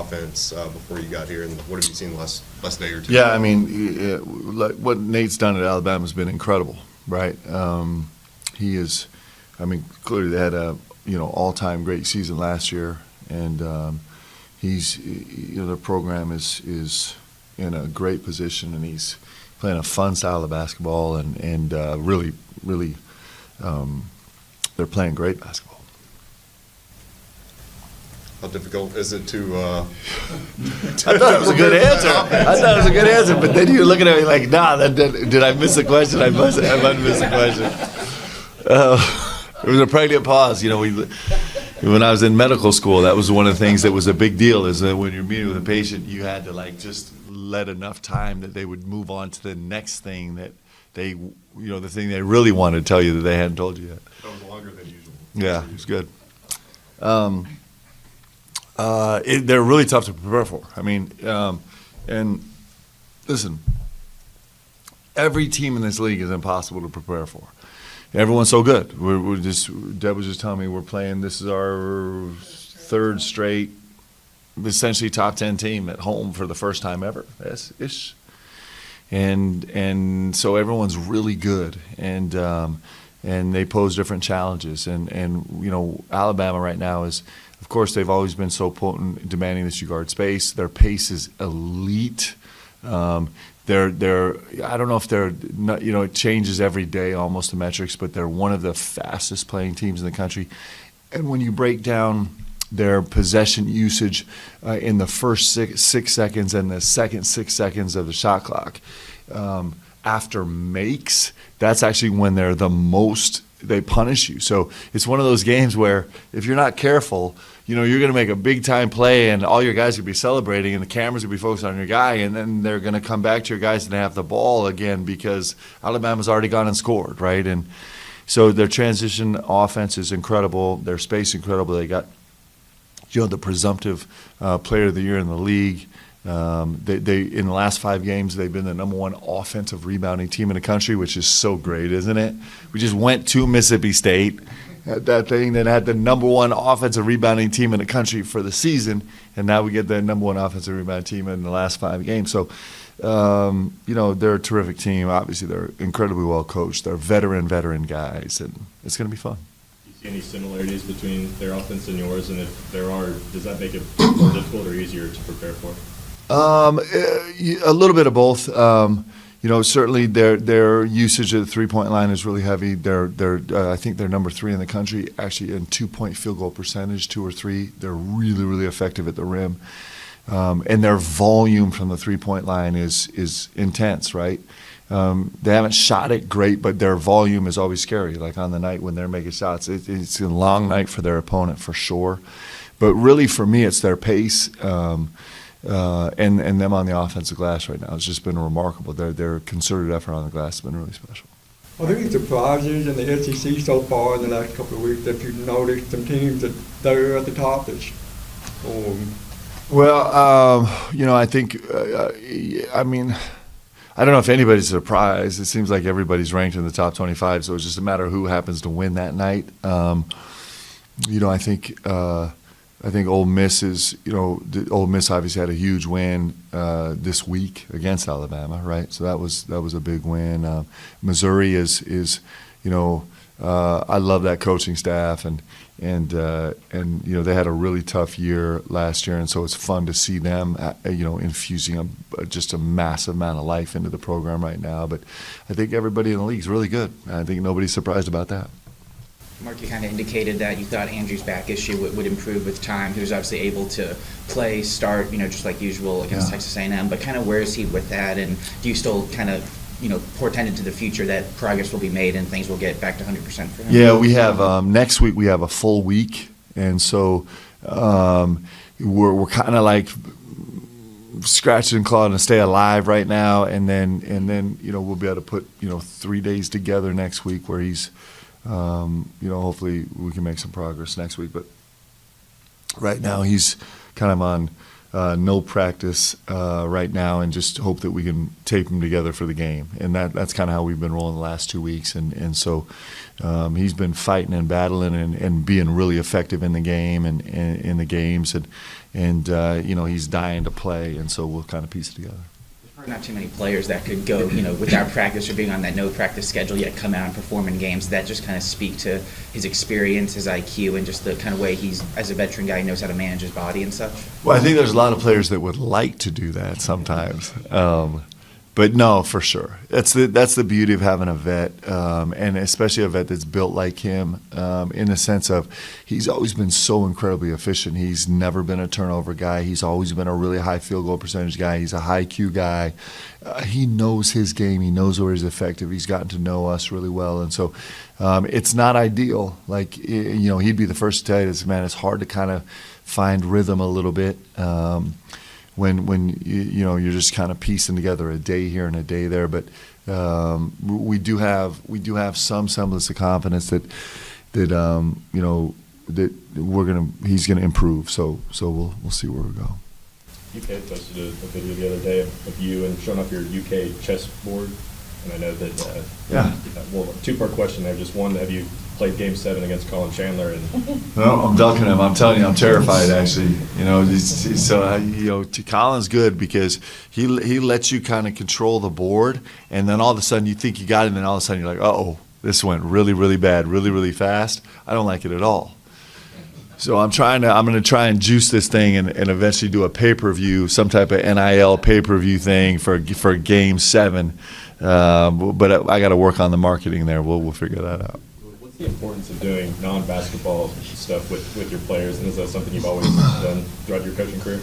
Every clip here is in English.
offense before you got here, and what have you seen the last day or two? Yeah, I mean, like what Nate's done at Alabama has been incredible, right? He is, I mean, clearly they had a all-time great season last year, and he's their program is in a great position, and he's playing a fun style of basketball, and really they're playing great basketball. How difficult is it to? I thought it was a good answer. But then you're looking at me like, nah. Did I miss the question? I must have missed the question. It was a pregnant pause. When I was in medical school, that was one of the things that was a big deal. Is that when you're meeting with a patient, you had to just let enough time that they would move on to the next thing that they, the thing they really wanted to tell you that they hadn't told you yet. That was longer than usual. Yeah, it was good. They're really tough to prepare for. I mean, and listen, every team in this league is impossible to prepare for. Everyone's so good. Deb was just telling me we're playing. This is our third straight, essentially top 10 team at home for the first time ever. Ish. And so everyone's really good, and they pose different challenges. And Alabama right now is. Of course, they've always been so potent, demanding that you guard space. Their pace is elite. They're I don't know if they're not, it changes every day almost the metrics, but they're one of the fastest playing teams in the country. And when you break down their possession usage in the first six seconds and the second 6 seconds of the shot clock, after makes, that's actually when they're the most. They punish you. So it's one of those games where if you're not careful, you're going to make a big time play and all your guys will be celebrating and the cameras will be focused on your guy, and then they're going to come back to your guys and have the ball again because Alabama's already gone and scored, right? And so their transition offense is incredible. Their space incredible. They got the presumptive player of the year in the league. They in the last 5 games, they've been the #1 offensive rebounding team in the country, which is so great, isn't it? We just went to Mississippi State, that thing that had the #1 offensive rebounding team in the country for the season, and now we get the #1 offensive rebounding team in the last 5 games. So, they're a terrific team. Obviously, they're incredibly well coached. They're veteran guys, and it's going to be fun. Do you see any similarities between their offense and yours? And if there are, does that make it more difficult or easier to prepare for? A little bit of both. Certainly their usage of the 3-point line is really heavy. I think they're number 3 in the country, actually in 2-point field goal percentage, 2 or 3. They're really, really effective at the rim, and their volume from the 3-point line is intense. Right? They haven't shot it great, but their volume is always scary. Like on the night when they're making shots, it's a long night for their opponent for sure. But really, for me, it's their pace. And them on the offensive glass right now. It's just been remarkable. Their concerted effort on the glass has been really special. Are there any surprises in the SEC so far in the last couple of weeks that you've noticed some teams that they're at the top? Well, I think, I don't know if anybody's surprised. It seems like everybody's ranked in the top 25, so it's just a matter of who happens to win that night. I think Ole Miss Ole Miss obviously had a huge win this week against Alabama, right? So that was a big win. Missouri is I love that coaching staff, and they had a really tough year last year, and so it's fun to see them infusing just a massive amount of life into the program right now. But I think everybody in the league is really good. I think nobody's surprised about that. Mark, you kind of indicated that you thought Andrew's back issue would improve with time. He was obviously able to start, just like usual against Texas A&M. But kind of where is he with that? And do you still kind of, portend into the future that progress will be made and things will get back to 100% for him? Yeah, we have next week we have a full week, and so we're kind of like scratching and clawing to stay alive right now, and then we'll be able to put 3 days together next week where he's. Hopefully we can make some progress next week. But right now he's kind of on no practice right now, and just hope that we can tape them together for the game. And that's kind of how we've been rolling the last 2 weeks. And so he's been fighting and battling and being really effective in the game and in the games. And he's dying to play. And so we'll kind of piece it together. Not too many players that could go, without practice or being on that no practice schedule yet come out and perform in games that just kind of speak to his experience, his IQ, and just the kind of way he's, as a veteran guy, knows how to manage his body and such. Well, I think there's a lot of players that would like to do that sometimes. But no, for sure. That's the beauty of having a vet, and especially a vet that's built like him, in the sense of he's always been so incredibly efficient. He's never been a turnover guy. He's always been a really high field goal percentage guy. He's a high Q guy. He knows his game. He knows where he's effective. He's gotten to know us really well. And so it's not ideal. Like, he'd be the first to tell you this, man, it's hard to kind of find rhythm a little bit. When you're just kind of piecing together a day here and a day there, but we do have some semblance of confidence that he's gonna improve. So we'll see where we go. UK posted a video the other day of you and showing off your UK chessboard, and I know that. Well, two-part question there. Just one, have you played Game 7 against Colin Chandler? And No, I'm ducking him. I'm telling you, I'm terrified. Actually, Colin's good because he lets you kind of control the board, and then all of a sudden you think you got it, and then all of a sudden you're like, oh, this went really, really bad, really, really fast. I don't like it at all. So I'm going to try and juice this thing and eventually do a pay-per-view, some type of NIL pay-per-view thing for Game 7. But I got to work on the marketing there. We'll figure that out. what's the importance of doing non-basketball stuff with your players, and is that something you've always done throughout your coaching career?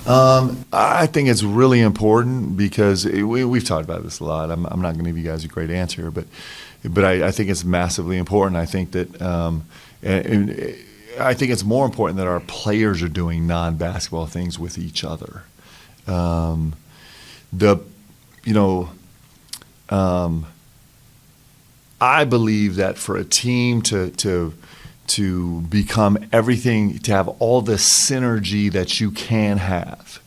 I think it's really important because we've talked about this a lot. I'm not going to give you guys a great answer, but I think it's massively important. I think that I think it's more important that our players are doing non-basketball things with each other. I believe that for a team to become everything, to have all the synergy that you can have,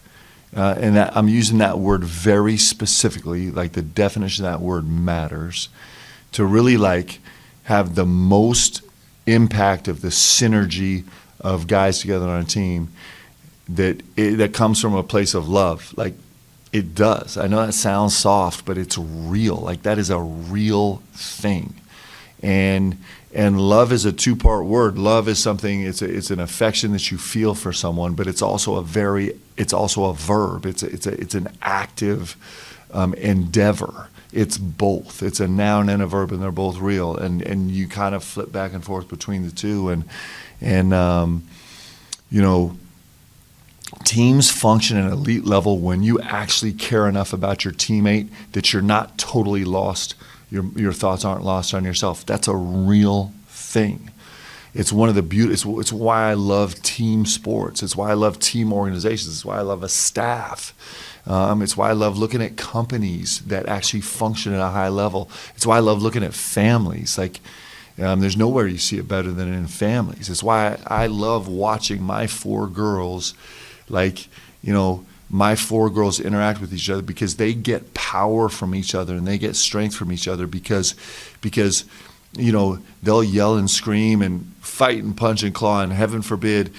and that I'm using that word very specifically, like the definition of that word matters, to really like have the most impact of the synergy of guys together on a team, that comes from a place of love. Like, it does. I know that sounds soft, but it's real. Like, that is a real thing. And love is a two-part word. Love is something, it's an affection that you feel for someone, but it's also a verb. It's an active endeavor. It's both. It's a noun and a verb, and they're both real. And you kind of flip back and forth between the two. And teams function at an elite level when you actually care enough about your teammate that you're not totally lost. Your thoughts aren't lost on yourself. That's a real thing. It's one of the it's why I love team sports. It's why I love team organizations. It's why I love a staff. It's why I love looking at companies that actually function at a high level. It's why I love looking at families. Like, there's nowhere you see it better than in families. It's why I love watching my four girls, my four girls interact with each other, because they get power from each other and they get strength from each other because they'll yell and scream and fight and punch and claw, and heaven forbid,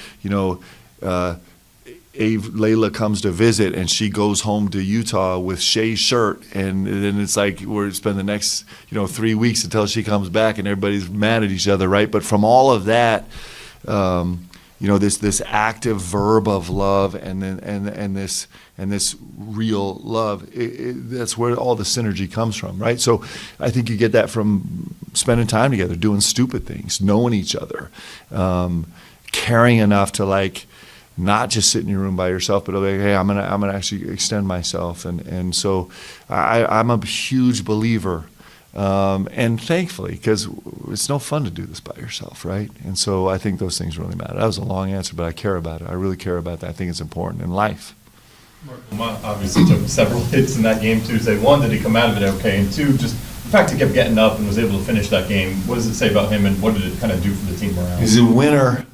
Layla comes to visit and she goes home to Utah with Shay's shirt, and then it's like we're spend the next 3 weeks until she comes back, and everybody's mad at each other, right? But from all of that, this active verb of love, and this real love, that's where all the synergy comes from, right? So I think you get that from spending time together, doing stupid things, knowing each other, caring enough to not just sit in your room by yourself, but like, hey, I'm gonna actually extend myself, and so I'm a huge believer. And thankfully, because it's no fun to do this by yourself, right? And so I think those things really matter. That was a long answer, but I care about it. I really care about that. I think it's important in life. Mark Lamont obviously took several hits in that game Tuesday. One, did he come out of it okay? And two, just the fact he kept getting up and was able to finish that game, what does it say about him, and what did it kind of do for the team morale? He's a winner.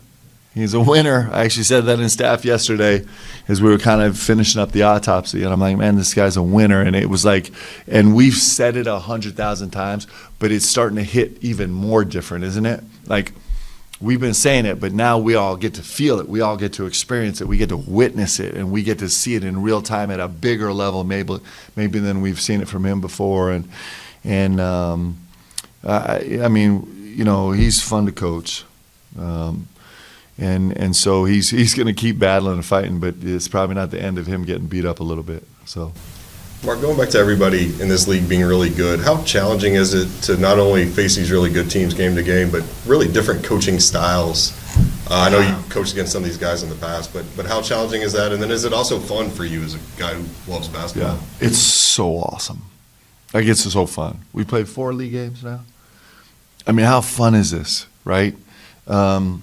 He's a winner. I actually said that in staff yesterday as we were kind of finishing up the autopsy. And I'm like, man, this guy's a winner. And it was like, and we've said it 100,000 times, but it's starting to hit even more different, isn't it? Like, we've been saying it, but now we all get to feel it. We all get to experience it. We get to witness it, and we get to see it in real time at a bigger level, maybe than we've seen it from him before. And I mean, you know, he's fun to coach. And so he's going to keep battling and fighting, but it's probably not the end of him getting beat up a little bit. So, Mark, going back to everybody in this league being really good, how challenging is it to not only face these really good teams game to game, but really different coaching styles? I know you've coached against some of these guys in the past, but how challenging is that? And then is it also fun for you as a guy who loves basketball? yeah, it's so awesome. Like, it's so fun. We played 4 league games now. I mean, how fun is this, right? You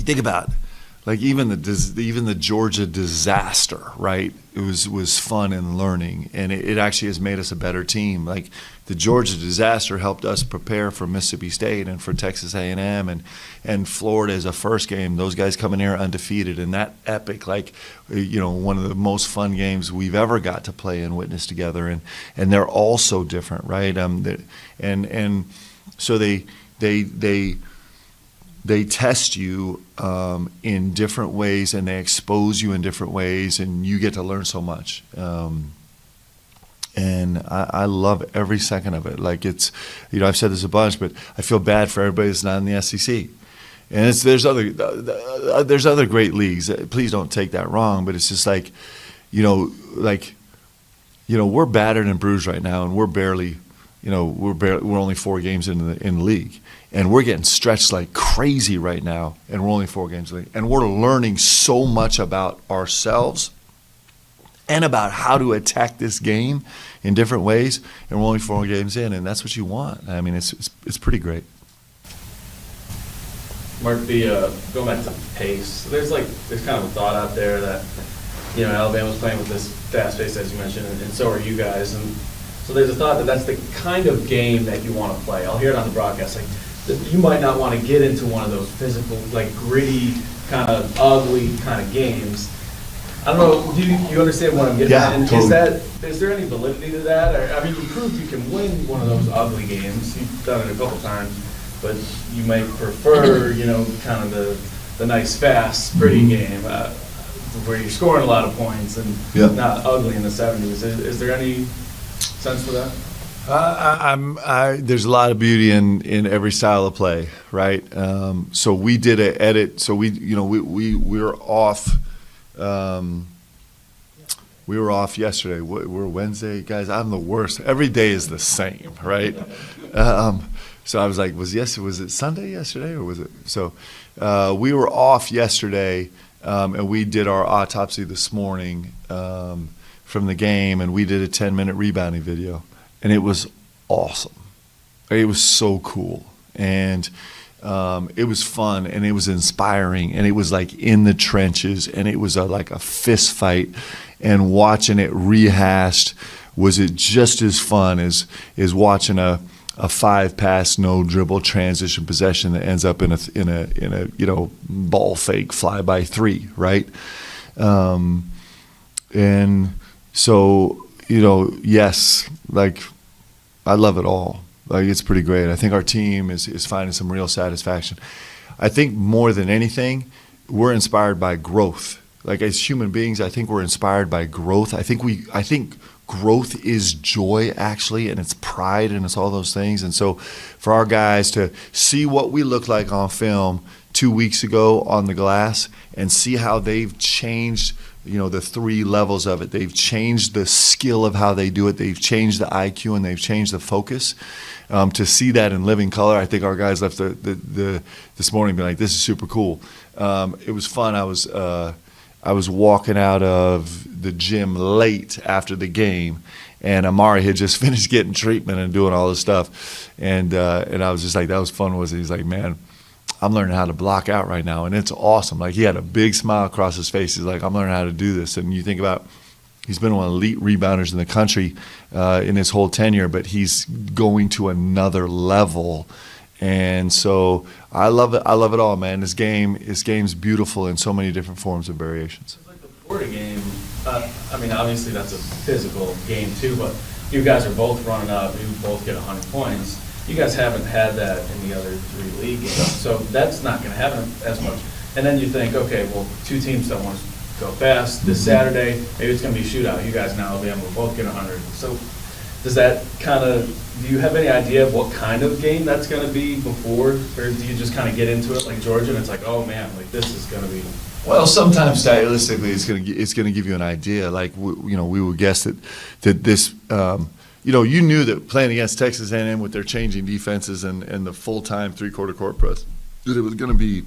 think about, like, even the Georgia disaster, right? It was fun and learning, and it actually has made us a better team. Like, the Georgia disaster helped us prepare for Mississippi State and for Texas A&M and Florida as a first game. Those guys coming here undefeated, and that epic, like, you know, one of the most fun games we've ever got to play and witness together. And they're all so different, right? And so they test you in different ways, and they expose you in different ways, and you get to learn so much. And I love every second of it. Like, it's, you know, I've said this a bunch, but I feel bad for everybody that's not in the SEC. And there's other great leagues. Please don't take that wrong, but it's just like, we're battered and bruised right now, and we're only 4 games in the league. And we're getting stretched like crazy right now, and we're only 4 games in the league. And we're learning so much about ourselves and about how to attack this game in different ways, and we're only 4 games in, and that's what you want. I mean, it's pretty great. Mark, going back to pace, there's kind of a thought out there that, you know, Alabama's playing with this fast pace, as you mentioned, and so are you guys. And so there's a thought that that's the kind of game that you want to play. I'll hear it on the broadcast, like, that you might not want to get into one of those physical, like, gritty, kind of ugly kind of games. I don't know, do you understand what I'm getting at? And totally. Is there any validity to that? Or, I mean, you proved you can win one of those ugly games. You've done it a couple times, but you might prefer, you know, kind of the nice, fast, pretty game where you're scoring a lot of points and not ugly in the 70s. Is there any sense to that? There's a lot of beauty in every style of play, right? So we did an edit. So we were off. We were off yesterday. We're Wednesday, guys. I'm the worst. Every day is the same, right? So I was like, was it Sunday yesterday, or was it? So we were off yesterday, and we did our autopsy this morning from the game, and we did a 10-minute rebounding video. And it was awesome. It was so cool. And it was fun, and it was inspiring, and it was like in the trenches, and it was like a fist fight. And watching it rehashed, was it just as fun as watching a 5-pass, no dribble transition possession that ends up in a ball fake fly by 3, right? And so, yes, like, I love it all. Like, it's pretty great. I think our team is finding some real satisfaction. I think more than anything, we're inspired by growth. Like, as human beings, I think we're inspired by growth. I think growth is joy, actually, and it's pride, and it's all those things. And so for our guys to see what we look like on film 2 weeks ago on the glass and see how they've changed, the 3 levels of it. They've changed the skill of how they do it. They've changed the IQ, and they've changed the focus. To see that in living color, I think our guys left this morning being like, this is super cool. It was fun. I was walking out of the gym late after the game, and Amari had just finished getting treatment and doing all this stuff. And I was just like, that was fun, wasn't it? He's like, man, I'm learning how to block out right now, and it's awesome. Like, he had a big smile across his face. He's like, I'm learning how to do this. And you think about, he's been one of the elite rebounders in the country in his whole tenure, but he's going to another level And so I love it. I love it all, man. This game's beautiful in so many different forms and variations. It's like the Florida game, I mean, obviously that's a physical game too, but you guys are both running up, you both get 100 points. You guys haven't had that in the other 3 league games, so that's not going to happen as much. And then you think, okay, well, 2 teams don't want to go fast. This Saturday, maybe it's going to be a shootout. You guys now will be able to both get 100. So does that kind of, do you have any idea of what kind of game that's going to be before, or do you just kind of get into it like Georgia and it's like, oh man, like this is going to be. Well, sometimes stylistically, it's going to give you an idea. Like we would guess that this, you knew that playing against Texas A&M with their changing defenses and the full-time three-quarter court press, that it was going to be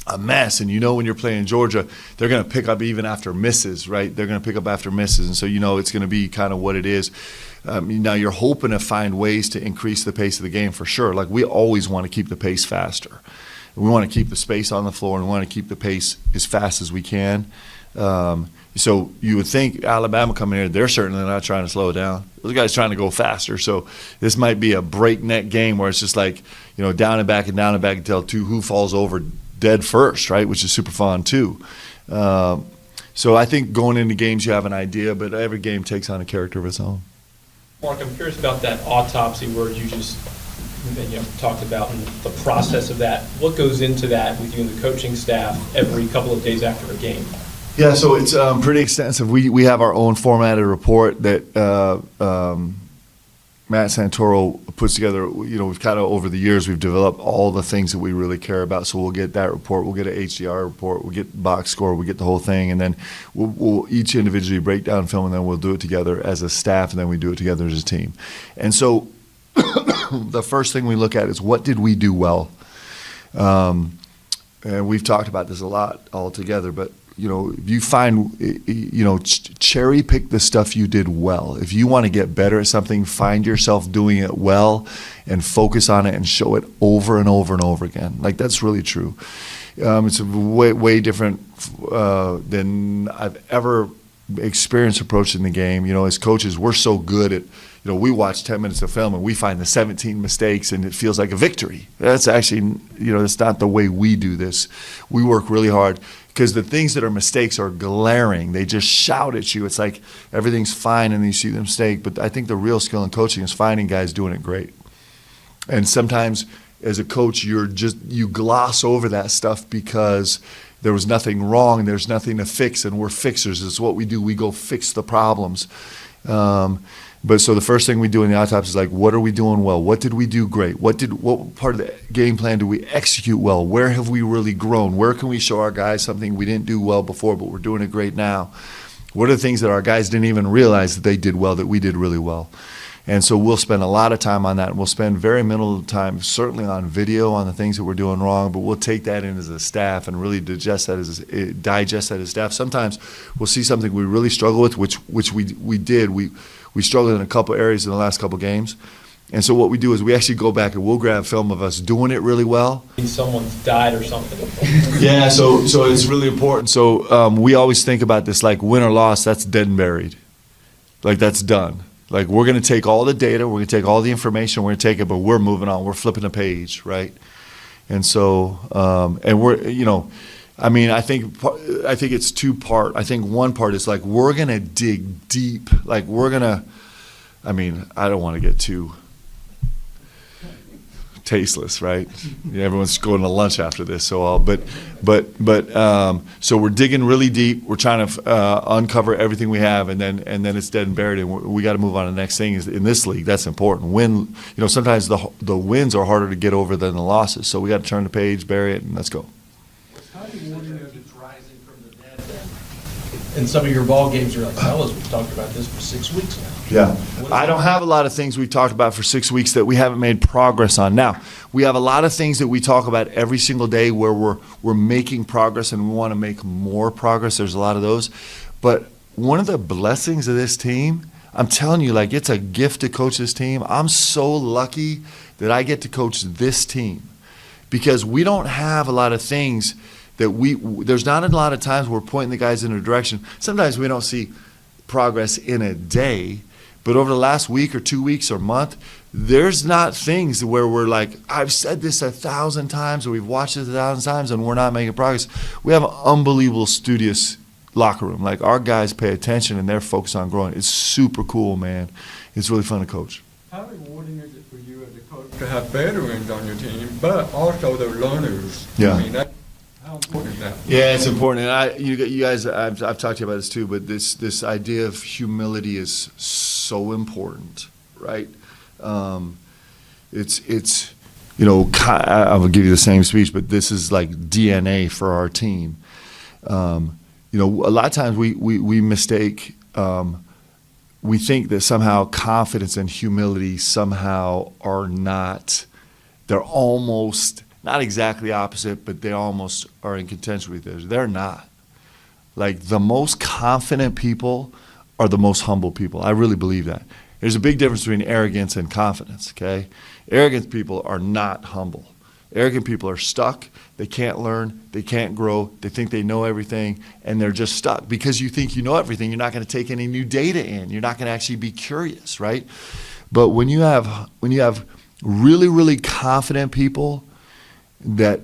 a mess. And when you're playing Georgia, they're going to pick up even after misses, right? They're going to pick up after misses, and so it's going to be kind of what it is. Now you're hoping to find ways to increase the pace of the game for sure. Like we always want to keep the pace faster. We want to keep the space on the floor, and we want to keep the pace as fast as we can. So you would think Alabama coming here, they're certainly not trying to slow it down. Those guys trying to go faster. So this might be a breakneck game where it's just like, down and back until who falls over dead first, right? Which is super fun too. So I think going into games you have an idea, but every game takes on a character of its own. Mark, I'm curious about that autopsy word you just talked about and the process of that. What goes into that with you and the coaching staff every couple of days after a game? Yeah, so it's pretty extensive. We have our own formatted report that Matt Santoro puts together. We've kind of over the years we've developed all the things that we really care about. So we'll get that report, we'll get an HDR report, we'll get box score, we'll get the whole thing, and then we'll each individually break down film, and then we'll do it together as a staff, and then we do it together as a team. And so the first thing we look at is what did we do well. And we've talked about this a lot all together, but if you find, cherry pick the stuff you did well. If you want to get better at something, find yourself doing it well and focus on it and show it over and over and over again. Like that's really true. It's way different than I've ever experienced approaching the game. As coaches, we're so good at, we watch 10 minutes of film and we find the 17 mistakes and it feels like a victory. That's actually, that's not the way we do this. We work really hard because the things that are mistakes are glaring. They just shout at you. It's like everything's fine and you see the mistake. But I think the real skill in coaching is finding guys doing it great. And sometimes as a coach, you gloss over that stuff because there was nothing wrong, there's nothing to fix, and we're fixers. It's what we do. We go fix the problems. But so the first thing we do in the autopsy is like, what are we doing well? What did we do great? What part of the game plan do we execute well? Where have we really grown? Where can we show our guys something we didn't do well before, but we're doing it great now? What are the things that our guys didn't even realize that they did well, that we did really well? And so we'll spend a lot of time on that. We'll spend very minimal time, certainly on video, on the things that we're doing wrong, but we'll take that in as a staff and really digest that as staff. Sometimes we'll see something we really struggle with, which we did. We struggled in a couple areas in the last couple games. And so what we do is we actually go back and we'll grab film of us doing it really well. Someone's died or something. Yeah, so it's really important. So we always think about this like win or loss, that's dead and buried. Like that's done. Like we're going to take all the data, we're going to take all the information, we're going to take it, but we're moving on. We're flipping a page, right? And so, and we're, I think it's two-part. I think one part is like we're going to dig deep. Like we're going to, I don't want to get too tasteless, right? Yeah, everyone's going to lunch after this, so so we're digging really deep. We're trying to uncover everything we have, and then it's dead and buried, and we got to move on to the next thing. Is in this league, that's important. Sometimes the wins are harder to get over than the losses, so we got to turn the page, bury it, and let's go. How do you wonder if it's rising from the dead then? In some of your ball games, you're like, fellas, we've talked about this for 6 weeks now. Yeah. I don't have a lot of things we've talked about for 6 weeks that we haven't made progress on. Now, we have a lot of things that we talk about every single day where we're making progress and we want to make more progress. There's a lot of those. But one of the blessings of this team, I'm telling you, like it's a gift to coach this team. I'm so lucky that I get to coach this team because we don't have a lot of things that there's not a lot of times we're pointing the guys in a direction. Sometimes we don't see progress in a day, but over the last week or 2 weeks or month, there's not things where we're like, I've said this 1,000 times, or we've watched this 1,000 times, and we're not making progress. We have an unbelievable studious locker room. Like, our guys pay attention, and they're focused on growing. It's super cool, man. It's really fun to coach. How rewarding is it for you as a coach to have veterans on your team, but also the learners? Yeah. I mean, how important is that? Yeah, it's important. And you guys, I've talked to you about this too, but this idea of humility is so important, right? It's I will give you the same speech, but this is like DNA for our team. A lot of times we mistake. We think that somehow confidence and humility somehow are not. They're almost not exactly opposite, but they almost are in contention with each other. They're not. Like, the most confident people are the most humble people. I really believe that. There's a big difference between arrogance and confidence, okay? Arrogant people are not humble. Arrogant people are stuck. They can't learn. They can't grow. They think they know everything, and they're just stuck. Because you think you know everything, you're not going to take any new data in. You're not going to actually be curious, right? But when you have really, really confident people that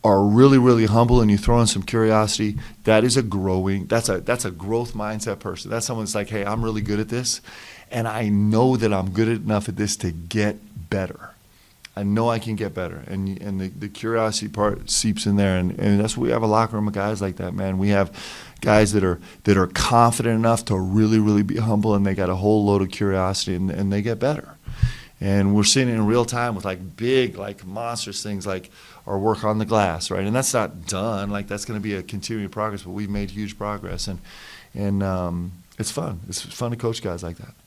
are really, really humble, and you throw in some curiosity, that's a growth mindset person. That's someone that's like, hey, I'm really good at this, and I know that I'm good enough at this to get better. I know I can get better, and the curiosity part seeps in there, and that's what we have a locker room of guys like that, man. We have guys that are confident enough to really, really be humble, and they got a whole load of curiosity, and they get better. And we're seeing it in real time with like big, like monstrous things like our work on the glass, right? And that's not done. Like, that's going to be a continuing progress, but we've made huge progress, and it's fun. It's fun to coach guys like that.